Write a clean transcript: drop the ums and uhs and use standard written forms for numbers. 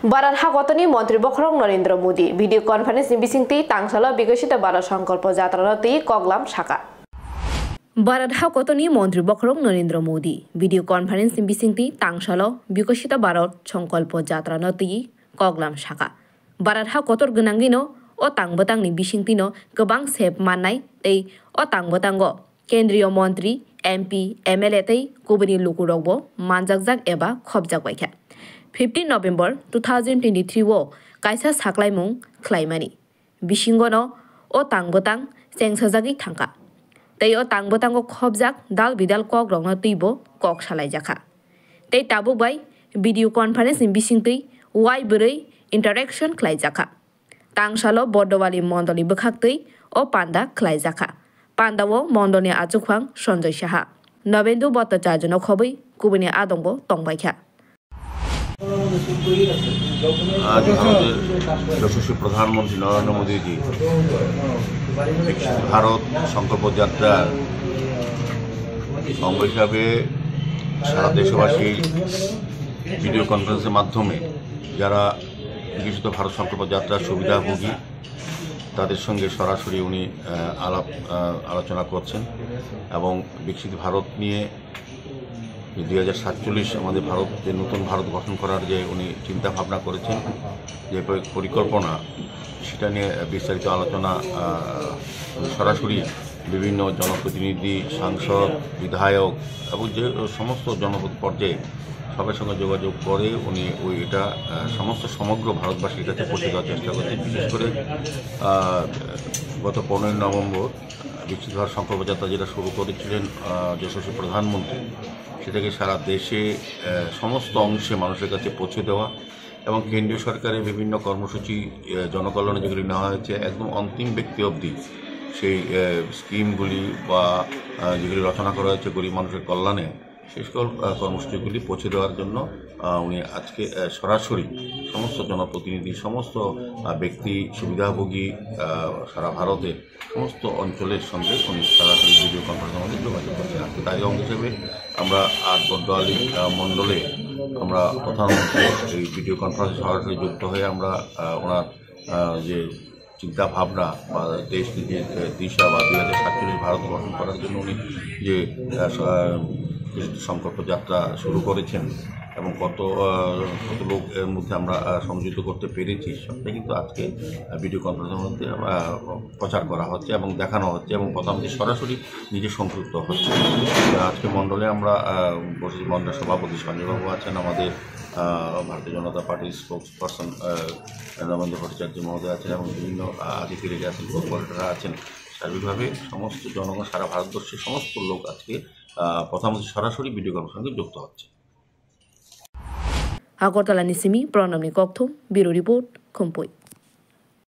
Barat Hakotoni Montri Bokrong Narendra Modi video conference ni bisingti tangsala bigosita Barat Sankalpa Jatranati Koglam Shaka. Barat Hakotoni Montri Bokrong Narendra Modi video conference ni bisingti tangsala bigosita Barat Sankalpa Jatranati Koglam Shaka. Barat Hakotor Gunangino o tang ni bisingtino gobang sep manai tei o tanggo Kendriya Montri MP MLA tei kubani lukurogbo manjakjak eba khobjak baikha. 15 November 2023 o kaisa saklaimung khlaimani bisingono o tangbotang sengsajagi thangka tei o tangbotango khobjak dal bidal kok rongno tuibo kok salaijakha tei tabuk bai video conference ni bisingtui wai bwrui interaction khlaijakha tangsalo Bordowali mondoli bwkhaktui o panda khlaijakha pandao mondoni achukhwang Sanjay Saha Nobendu Bhattacharya khobui kubani adongbo tongbaikha आज भारतेर यशस्वी प्रधानमंत्री नरेंद्र मोदी जी भारत संकल्प यात्रा अंग हिसाবে সারা দেশবাসী video কনফারেন্সের মাধ্যমে যারা বিকশিত ভারত সংকল্প যাত্রার সুবিধাভোগী তাদের সঙ্গে সরাসরি উনি আলোচনা করছেন এবং বিকশিত ভারত নিয়ে 2047 আমাদের ভারত যে নতুন ভারত গঠন করার যে উনি চিন্তা ভাবনা করেছেন যে পরিকল্পনা সেটা নিয়ে বিস্তারিত আলোচনা সরাসরি বিভিন্ন জনপ্রতিনিধি সাংসদ বিধায়ক এবং যে সমস্ত জনপদ পর্যায়ে সবার সঙ্গে যোগাযোগ করে উনি এটা সমগ্র ভারতবাসীর কাছে পৌঁছে দেওয়ার চেষ্টা করছেন বিশেষ করে গত 15 নভেম্বর বিকশিত ভারত সংকল্প যাত্রা যেটা শুরু করেছিলেন যশস্বী প্রধানমন্ত্রী সেটাকে সারা দেশে সমস্ত অংশে মানুষের কাছে পৌঁছে দেওয়া এবং কেন্দ্রীয় সরকারের বিভিন্ন কর্মসূচি জনকল্যাণে যেগুলি নেওয়া হয়েছে একদম অন্তিম ব্যক্তি অবধি সেই স্কিমগুলি বা যেগুলি রচনা করা হয়েছে গরিব মানুষের কল্যাণে সেই সকল কর্মসূচিগুলি পৌঁছে দেওয়ার জন্য উনি আজকে সরাসরি সমস্ত জনপ্রতিনিধি সমস্ত ব্যক্তি সুবিধাভোগী সারা ভারতের সমস্ত অঞ্চলের সঙ্গে উনি সরাসরি ভিডিও কনফারেন্সের মধ্যে যোগাযোগ করছেন আজকে তাই অঙ্গ হিসেবে আমরা আজ বর্দোয়ালি মণ্ডলে আমরা প্রধানমন্ত্রী এই ভিডিও কনফারেন্সে সরাসরি যুক্ত হয়ে আমরা ওনার যে চিন্তা ভাবনা বা দেশ নীতির দিশা বা 2047 ভারত গঠন করার জন্য উনি যে সংকল্প যাত্রা শুরু করেছেন এবং কত লোক এর মধ্যে আমরা সংযুক্ত করতে পেরেছি সবটাই কিন্তু আজকে ভিডিও কনফারেন্সের মধ্যে প্রচার করা হচ্ছে এবং দেখানো হচ্ছে এবং প্রধানমন্ত্রী সরাসরি নিজে সংযুক্ত হচ্ছে আজকে মণ্ডলে আমরা বসে মণ্ডলের সভাপতি সঞ্জয় বাবু আছেন আমাদের ভারতীয় জনতা পার্টির স্পোক্স পার্সন নবেন্দু ভট্টাচার্য মহোদয় আছেন এবং বিভিন্ন আধিকারিক আছেন কর্পোরেটররা আছেন সার্বিকভাবে সমস্ত জনগণ সারা ভারতবর্ষের সমস্ত লোক আজকে প্রধানমন্ত্রী সরাসরি ভিডিও কনফারেন্সের সঙ্গে যুক্ত হচ্ছে Agortala Nisimi Pranamni Kokthum Bureau Report Khumpui